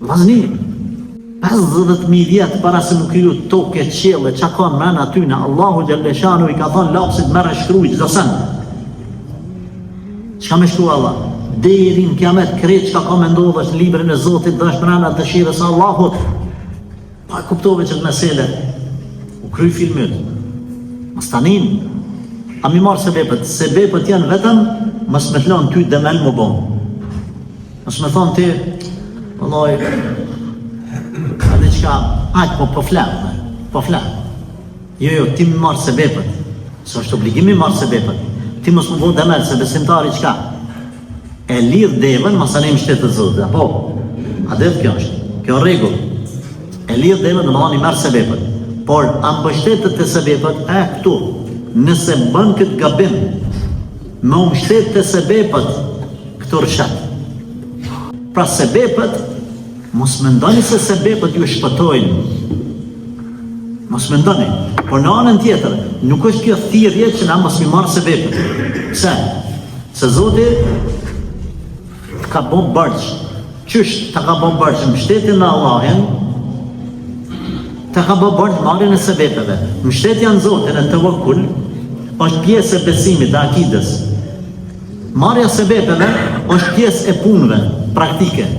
Vazni, 50.000 vjetë para se më kriju toke, qele, që ka mrena tyne, Allahu Gjelleshanu i ka thonë lapsit merre shkruj çdo sen. Çka me shkru Allah? Deri në kiamet krejt çka ka me ndodhë është librin e Zotit dhe është mrena dëshirës Allahut. Pa kuptove që të mesele, u kry filmit. Mas tanin, a mi marë sebepët janë vetëm, mës me t'lonë ty demel më bon. Mës me thonë ti, vëllaj, edhe qka, aqë po flemë. Jo, ti më marë sebepët, së është obligimi marë sebepët. Ti mës më bo demel, se besimtari qka? E lidh devën, masanim shtetë të zotë, apo? A devë kjo është, kjo regull. E lidh devën, në më dhani merë sebepët. Por, a mbështetët të sebepët, këtu, nëse bën këtë gabim, me mbështetët të sebepët, këtu rëshat. Pra sebepët, mos mendoni se sebepët ju shpëtojnë. Mos mendoni. Por në anën tjetër, nuk është kjo thirrje që na mos i marrë sebepët. Pse? Se Zoti ka bon bërç. Qysh ta ka bon bërç mbështetjen në Allahin, ta ka bon bërç marrjen e sebepeve. Mbështetja në Zotin e tewakkul është pjesë e besimit, e akidës. Marrja e sebepeve është pjesë e punëve praktike.